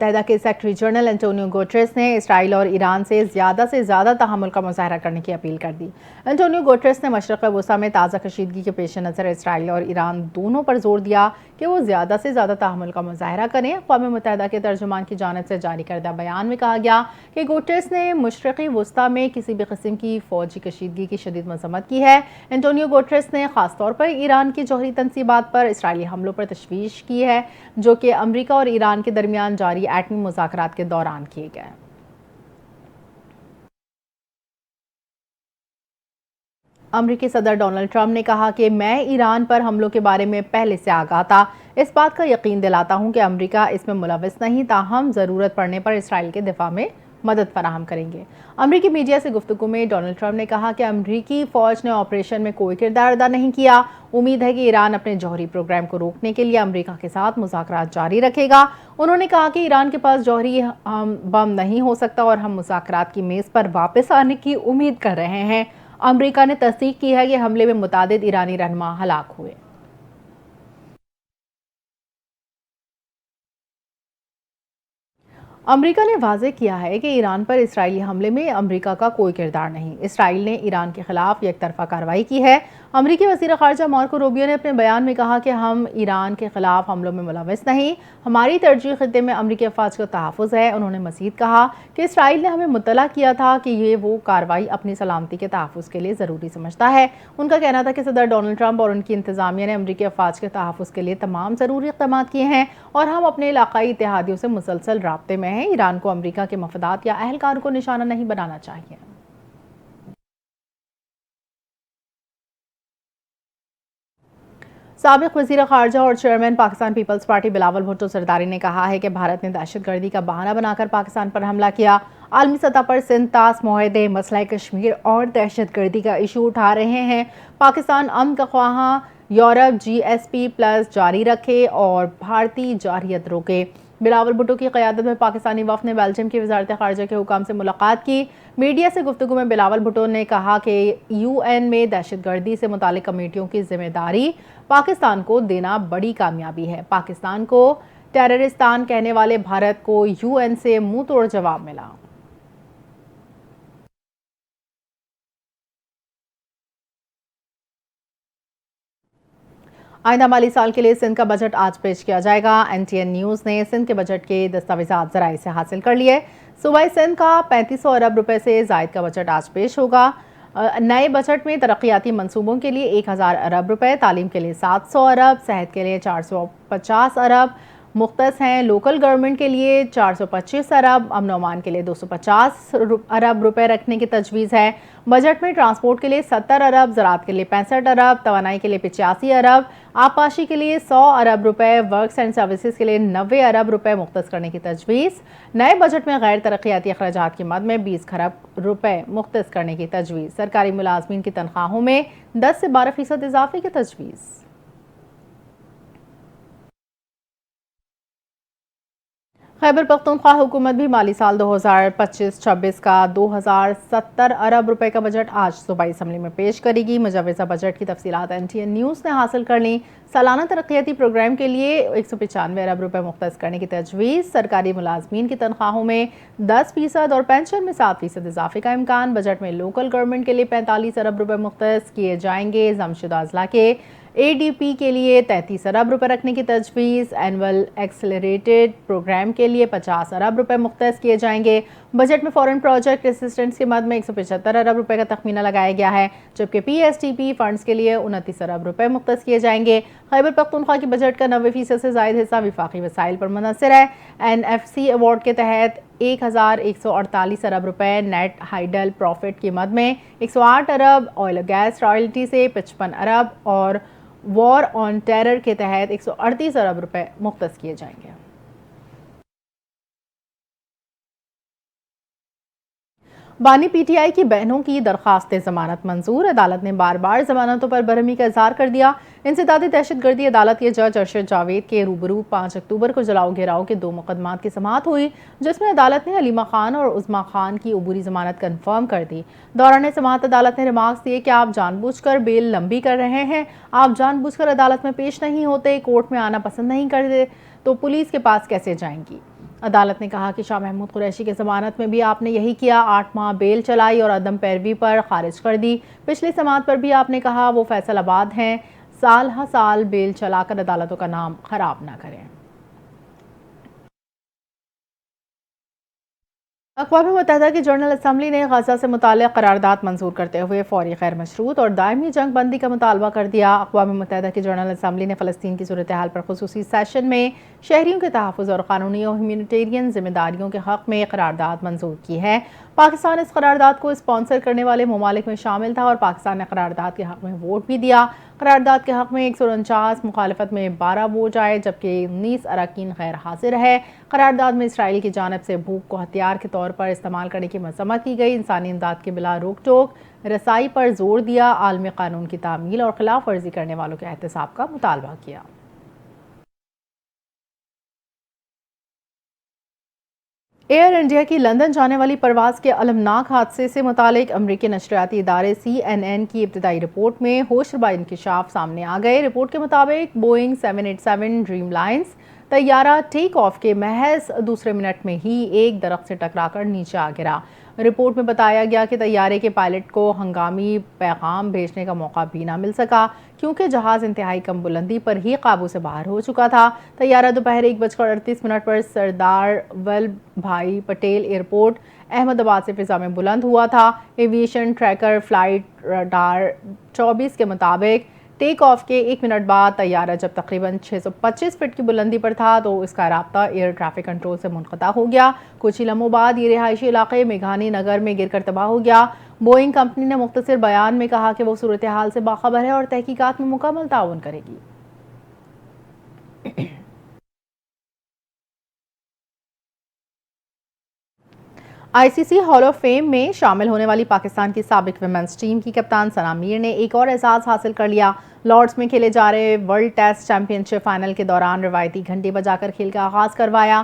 متحدہ کے secretary general Antonio Guterres نے اسرائیل اور ایران سے زیادہ تحمل کا مظاہرہ کرنے کی اپیل کر دی۔ انٹونیو گوٹریس نے مشرق وسطیٰ میں تازہ کشیدگی کے پیش نظر اسرائیل اور ایران دونوں پر زور دیا کہ وہ زیادہ سے زیادہ تحمل کا مظاہرہ کریں۔ اقوام متحدہ کے ترجمان کی جانب سے جاری کردہ بیان میں کہا گیا کہ گوٹریس نے مشرقی وسطیٰ میں کسی بھی قسم کی فوجی کشیدگی کی شدید مذمت کی ہے۔ انٹونیو گوٹریس نے خاص طور پر ایران کی جوہری تنصیبات پر اسرائیلی حملوں پر تشویش کی ہے، جو کہ امریکہ اور ایران کے درمیان جاری ایٹمی مذاکرات کے دوران کیے گئے۔ امریکی صدر ڈونلڈ ٹرمپ نے کہا کہ میں ایران پر حملوں کے بارے میں پہلے سے آگاہ تھا، اس بات کا یقین دلاتا ہوں کہ امریکہ اس میں ملوث نہیں، تاہم ضرورت پڑنے پر اسرائیل کے دفاع میں مدد فراہم کریں گے۔ امریکی میڈیا سے گفتگو میں ڈونلڈ ٹرمپ نے کہا کہ امریکی فوج نے آپریشن میں کوئی کردار ادا نہیں کیا۔ امید ہے کہ ایران اپنے جوہری پروگرام کو روکنے کے لیے امریکہ کے ساتھ مذاکرات جاری رکھے گا۔ انہوں نے کہا کہ ایران کے پاس جوہری بم نہیں ہو سکتا اور ہم مذاکرات کی میز پر واپس آنے کی امید کر رہے ہیں۔ امریکہ نے تصدیق کی ہے کہ حملے میں متعدد ایرانی رہنما ہلاک ہوئے۔ امریکہ نے واضح کیا ہے کہ ایران پر اسرائیلی حملے میں امریکہ کا کوئی کردار نہیں۔ اسرائیل نے ایران کے خلاف یک طرفہ کارروائی کی ہے۔ امریکی وزیر خارجہ مارکو روبیو نے اپنے بیان میں کہا کہ ہم ایران کے خلاف حملوں میں ملوث نہیں، ہماری ترجیح خطے میں امریکی افواج کا تحفظ ہے۔ انہوں نے مزید کہا کہ اسرائیل نے ہمیں مطلع کیا تھا کہ وہ کارروائی اپنی سلامتی کے تحفظ کے لیے ضروری سمجھتا ہے۔ ان کا کہنا تھا کہ صدر ڈونلڈ ٹرمپ اور ان کی انتظامیہ نے امریکی افواج کے تحفظ کے لیے تمام ضروری اقدامات کیے ہیں اور ہم اپنے علاقائی اتحادیوں سے مسلسل رابطے میں ہیں۔ ایران کو امریکہ کے مفادات یا اہلکار کو نشانہ نہیں بنانا چاہیے۔ سابق وزیر خارجہ اور چیئرمین پاکستان پیپلز پارٹی بلاول بھٹو زرداری نے کہا ہے کہ بھارت نے دہشت گردی کا بہانہ بنا کر پاکستان پر حملہ کیا۔ عالمی سطح پر سندھ طاس معاہدے، مسئلہ کشمیر اور دہشت گردی کا ایشو اٹھا رہے ہیں۔ پاکستان امن کا خواہاں، یورپ GSP+ جاری رکھے اور بھارتی جارحیت روکے۔ بلاول بھٹو کی قیادت میں پاکستانی وفد نے بیلجیم کی وزارت خارجہ کے حکام سے ملاقات کی۔ میڈیا سے گفتگو میں بلاول بھٹو نے کہا کہ UN میں دہشت گردی سے متعلق کمیٹیوں کی ذمہ داری پاکستان کو دینا بڑی کامیابی ہے۔ پاکستان کو ٹیررستان کہنے والے بھارت کو UN سے منہ توڑ جواب ملا۔ آئندہ مالی سال کے لیے سندھ کا بجٹ آج پیش کیا جائے گا۔ NTN نیوز نے سندھ کے بجٹ کے دستاویزات ذرائع سے حاصل کر لیے۔ صوبہ سندھ کا 3500 ارب روپے سے زائد کا بجٹ آج پیش ہوگا۔ نئے بجٹ میں ترقیاتی منصوبوں کے لیے 1000 ارب روپے، تعلیم کے لیے 700 ارب، صحت کے لیے 450 ارب مختص ہیں۔ لوکل گورنمنٹ کے لیے 425 ارب، امن و امان کے لیے 250 ارب روپے رکھنے کی تجویز ہے۔ بجٹ میں ٹرانسپورٹ کے لیے 70 ارب، زراعت کے لیے 65 ارب، توانائی کے لیے 85 ارب، آبپاشی کے لیے 100 ارب روپے، ورکس اینڈ سروسز کے لیے 90 ارب روپے مختص کرنے کی تجویز۔ نئے بجٹ میں غیر ترقیاتی اخراجات کی مد میں 20 کھرب روپے مختص کرنے کی تجویز۔ سرکاری ملازمین کی تنخواہوں میں 10 سے 12% اضافے کی تجویز۔ خیبر پختونخوا حکومت بھی مالی سال 2025-26 کا 2070 ارب روپے کا بجٹ آج صوبائی اسمبلی میں پیش کرے گی۔ مجوزہ بجٹ کی تفصیلات NTN نیوز نے حاصل کر لیں۔ سالانہ ترقیاتی پروگرام کے لیے 195 ارب روپے مختص کرنے کی تجویز۔ سرکاری ملازمین کی تنخواہوں میں 10% اور پینشن میں 7% اضافے کا امکان۔ بجٹ میں لوکل گورنمنٹ کے لیے 45 ارب روپے مختص کیے جائیں گے۔ ضمشدہ اضلاع کے ADP کے لیے 33 ارب روپے رکھنے کی تجویز۔ اینول ایکسلریٹڈ پروگرام کے لیے 50 ارب روپے مختص کیے جائیں گے۔ بجٹ میں فورن پروجیکٹ اسسٹنٹس کی مد میں 175 ارب روپے کا تخمینہ لگایا گیا ہے، جبکہ PSTP فنڈز کے لیے 29 ارب روپے مختص کیے جائیں گے۔ خیبر پختونخوا کی بجٹ کا 90% سے زائد حصہ وفاقی وسائل پر منحصر ہے۔ NFC ایوارڈ کے تحت 1148 ارب روپے، نیٹ ہائیڈل پروفٹ کی مد میں 108 ارب، آئل و گیس رائلٹی سے 55 ارب اور وار آن ٹیرر کے تحت 138 ارب روپے مختص کیے جائیں گے۔ بانی PTI کی بہنوں کی درخواست ضمانت منظور۔ عدالت نے بار بار ضمانتوں پر برہمی کا اظہار کر دیا۔ انسدادی دہشت گردی عدالت کے جج ارشد جاوید کے روبرو 5 اکتوبر کو جلاؤ گھیراؤ کے 2 مقدمات کی سماعت ہوئی، جس میں عدالت نے علیمہ خان اور عظمیٰ خان کی عبوری ضمانت کنفرم کر دی۔ دوران سماعت عدالت نے ریمارکس دیے کہ آپ جان بوجھ کر بیل لمبی کر رہے ہیں، آپ جان بوجھ کر عدالت میں پیش نہیں ہوتے، کورٹ میں آنا پسند نہیں کرتے تو پولیس کے پاس کیسے جائیں گی؟ عدالت نے کہا کہ شاہ محمود قریشی کی ضمانت میں بھی آپ نے یہی کیا، 8 ماہ بیل چلائی اور عدم پیروی پر خارج کر دی۔ پچھلی سماعت پر بھی آپ نے کہا وہ فیصل آباد ہیں، سال ہر سال بیل چلا کر عدالتوں کا نام خراب نہ کریں۔ اقوام متحدہ کی جنرل اسمبلی نے غزہ سے متعلق قرارداد منظور کرتے ہوئے فوری غیر مشروط اور دائمی جنگ بندی کا مطالبہ کر دیا۔ اقوام متحدہ کی جنرل اسمبلی نے فلسطین کی صورتحال پر خصوصی سیشن میں شہریوں کے تحفظ اور قانونی اور ہیومینیٹیرین ذمہ داریوں کے حق میں قرارداد منظور کی ہے۔ پاکستان اس قرارداد کو اسپانسر کرنے والے ممالک میں شامل تھا اور پاکستان نے قرارداد کے حق میں ووٹ بھی دیا۔ قرارداد کے حق میں 149، مخالفت میں 12 ووٹ آئے جبکہ 19 اراکین غیر حاضر ہے۔ قرارداد میں اسرائیل کی جانب سے بھوک کو ہتھیار کے طور پر استعمال کرنے کی مذمت کی گئی، انسانی امداد کی بلا روک ٹوک رسائی پر زور دیا، عالمی قانون کی تعمیل اور خلاف ورزی کرنے والوں کے احتساب کا مطالبہ کیا۔ ایئر انڈیا کی لندن جانے والی پرواز کے المناک حادثے سے متعلق امریکی نشریاتی ادارے CNN کی ابتدائی رپورٹ میں ہوشربا انکشاف سامنے آ گئے۔ رپورٹ کے مطابق بوئنگ 787 ڈریم لائنز طیارہ ٹیک آف کے محض دوسرے منٹ میں ہی ایک درخت سے ٹکرا کر نیچے آ گرا۔ رپورٹ میں بتایا گیا کہ طیارے کے پائلٹ کو ہنگامی پیغام بھیجنے کا موقع بھی نہ مل سکا کیونکہ جہاز انتہائی کم بلندی پر ہی قابو سے باہر ہو چکا تھا۔ طیارہ دوپہر 1:38 پر سردار ولبھ بھائی پٹیل ایئرپورٹ احمد آباد سے فضا میں بلند ہوا تھا۔ ایویشن ٹریکر فلائٹ رڈار 24 کے مطابق ٹیک آف کے 1 منٹ بعد طیارہ جب تقریباً 625 فٹ کی بلندی پر تھا تو اس کا رابطہ ایئر ٹریفک کنٹرول سے منقطع ہو گیا۔ کچھ ہی لمحوں بعد یہ رہائشی علاقے میگھانی نگر میں گر کر تباہ ہو گیا۔ بوئنگ کمپنی نے مختصر بیان میں کہا کہ وہ صورتحال سے باخبر ہے اور تحقیقات میں مکمل تعاون کرے گی۔ ICC ہال آف فیم میں شامل ہونے والی پاکستان کی سابق ویمنز ٹیم کی کپتان ثنا میر نے ایک اور اعزاز حاصل کر لیا۔ لارڈز میں کھیلے جا رہے ورلڈ ٹیسٹ چیمپئن شپ فائنل کے دوران روایتی گھنٹی بجا کر کھیل کا آغاز کروایا۔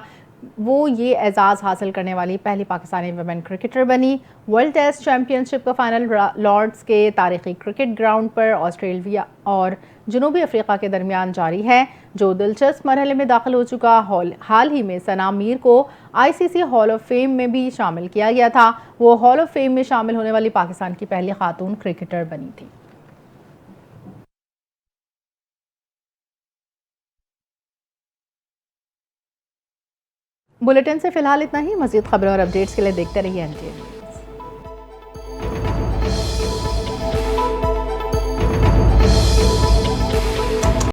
وہ یہ اعزاز حاصل کرنے والی پہلی پاکستانی ویمن کرکٹر بنی۔ ورلڈ ٹیسٹ چیمپئن شپ کا فائنل لارڈز کے تاریخی کرکٹ گراؤنڈ پر آسٹریلیا اور جنوبی افریقہ کے درمیان جاری ہے، جو دلچسپ مرحلے میں داخل ہو چکا۔ حال ہی میں ثنا میر کو ICC ہال آف فیم میں بھی شامل کیا گیا تھا۔ وہ ہال آف فیم میں شامل ہونے والی پاکستان کی پہلی خاتون کرکٹر بنی تھی۔ بلیٹن سے فی الحال اتنا ہی۔ مزید خبروں اور اپڈیٹس کے لیے دیکھتے رہیے NTN۔